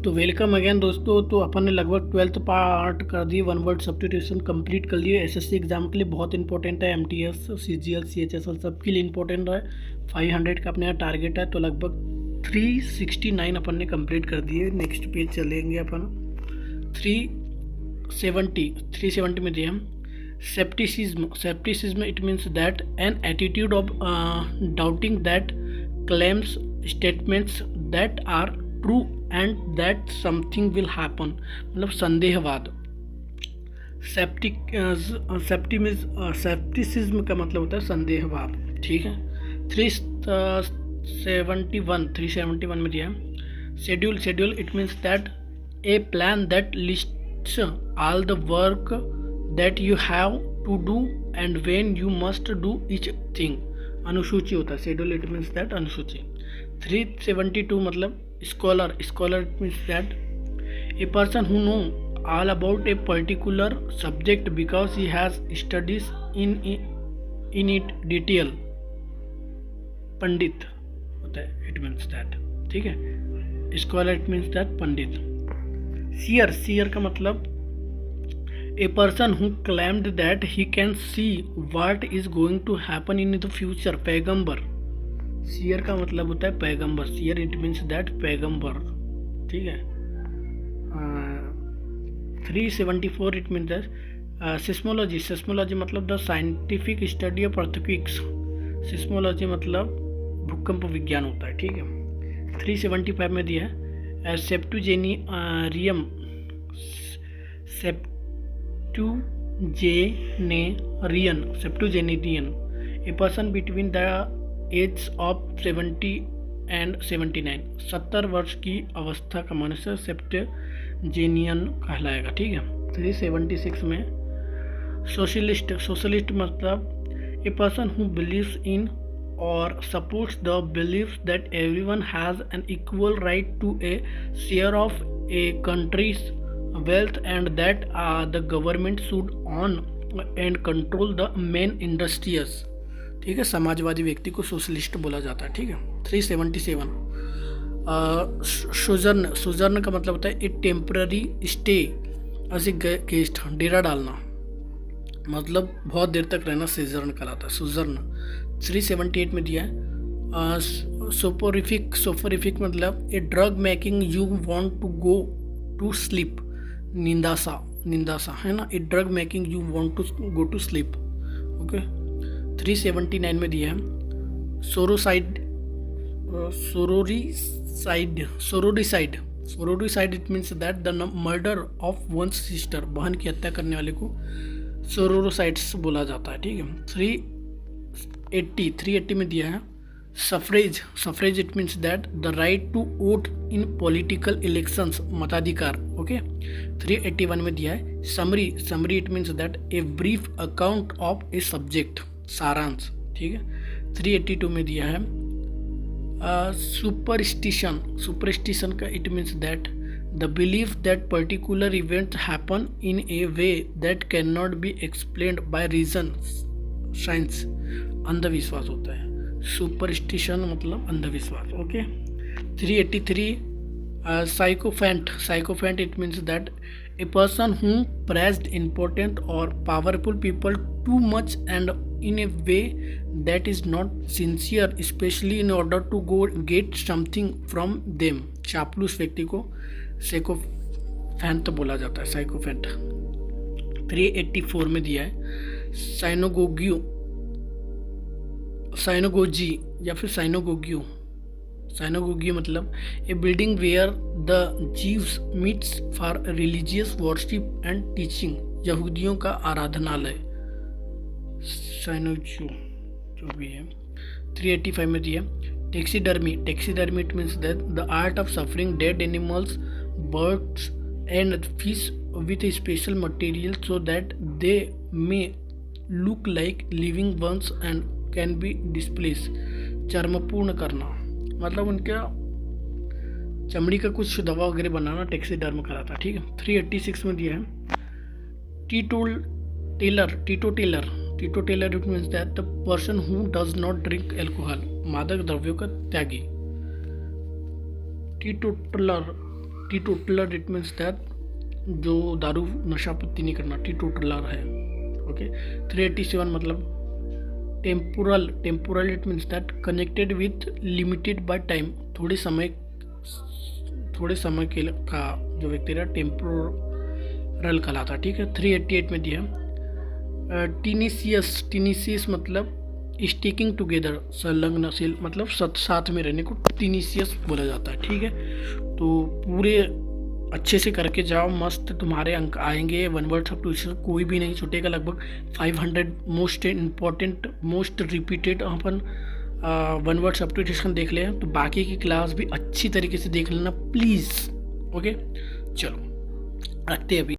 तो welcome again दोस्तों। तो अपन ने लगभग 12th पार्ट कर दिए, वन वर्ड सब्स्टिट्यूशन कंप्लीट कर लिए। एसएससी एग्जाम के लिए बहुत इंपॉर्टेंट है, एमटीएस सीजीएल सीएचएसएल सबके लिए इंपॉर्टेंट है। 500 का अपने यहाँ टारगेट है, तो लगभग 369 अपन ने कंप्लीट कर दिए। नेक्स्ट पेज चलेंगे अपन। 370 में दिए हम scepticism it means that an attitude of doubting that claims statements that are true and that something will happen, मतलब संदेहवाद। सेप्टिसिज्म का मतलब होता है संदेहवाद, ठीक है। 371 में दिया है schedule it means that a plan that lists all the work that you have to do and when you must do each thing. अनुसूची होता है शेड्यूल, इट मीन्स दैट अनुसूची। 372 मतलब scholar it means that A person who know all about a particular subject because he has studies in it detail। पंडित होता है, it means that, ठीक है। scholar it means that Pandit. seer का मतलब a person who claimed that he can see what is going to happen in the future। पैगंबर, seer का मतलब होता है पैगंबर। seer it means that पैगंबर, ठीक है। 374 इट मीन्स सिस्मोलॉजी मतलब the scientific study of earthquakes. Seismology मतलब भूकंप विज्ञान होता है, ठीक है। 375 में दिया है septuagenarian a person between the age of 70 and 79। 70 वर्ष की अवस्था का मनुष्य सेप्टुजेनियन कहलाएगा, ठीक है। 376 में सोशलिस्ट मतलब a person who believes in और supports the believes that everyone has an equal right to a share of a country's wealth and that the government should own and control the main industries, ठीक है। समाजवादी व्यक्ति को socialist बोला जाता है, ठीक है। 377 सोजर्न का मतलब होता है a temporary stay as a guest. डेरा डालना मतलब बहुत देर तक रहना सोजर्न कहलाता है, सोजर्न। 378 में दिया है सोपोरिफिक मतलब a drug making you want to go to sleep. निंदासा है ना, a drug making you want to go to sleep, okay. 379 में दिया है sororicide it means that the murder of one's sister. बहन की हत्या करने वाले को सोरोसाइड्स बोला जाता है, ठीक है। 380 में दिया है suffrage it means that the right to vote in political elections, मताधिकार, ओके। 381 में दिया है summary it means that a brief account of a subject, सारांश, ठीक है। 382 में दिया है सुपरस्टिशन का it means that the belief that particular event happen in a way that can not be explained by reason science. अंधविश्वास होता है सुपरस्टिशन मतलब अंधविश्वास, okay. 383 sycophant it means that a person who praised important or powerful people too much and in a way that is not sincere especially in order to get something from them। चापलूस व्यक्ति को sycophant बोला जाता है, sycophant. 384 में दिया है साइनोगोजी या फिर साइनोगोगी मतलब a building where the Jews meets for religious worship and teaching. यहूदियों का आराधनालय साइनोगो जो भी है। 385 में दिया taxidermy it means that the art of stuffing dead animals birds and fish with a special material so that they may look like living ones and can be displace. चर्मपूर्ण करना मतलब उनका चमड़ी का कुछ दवा वगैरह बनाना टैक्सीडर्म कराता, ठीक है। 386 में दिया है teetotaller it means that the person who does not drink alcohol, मादक द्रव्यों का त्यागी। Teetotaller it means that जो दारू नशा पत्ती नहीं करना, टी टोटलर है। ओके 387 मतलब temporal it means that connected with limited by time, थोड़े समय के का जो व्यक्ति रहा टेम्पोरल कहलाता। ठीक है 388 में दिया टीनीसियस मतलब स्टिकिंग टुगेदर, संलग्नशील मतलब साथ में रहने को टीनीसियस बोला जाता है। ठीक है तो पूरे अच्छे से करके जाओ, मस्त तुम्हारे अंक आएंगे। वन वर्ड सब टू कोई भी नहीं छूटेगा। लगभग 500 मोस्ट इम्पॉर्टेंट मोस्ट रिपीटेड अपन वन वर्ड सब्स्टिट्यूशन देख ले, तो बाकी की क्लास भी अच्छी तरीके से देख लेना प्लीज़। ओके चलो रखते हैं अभी।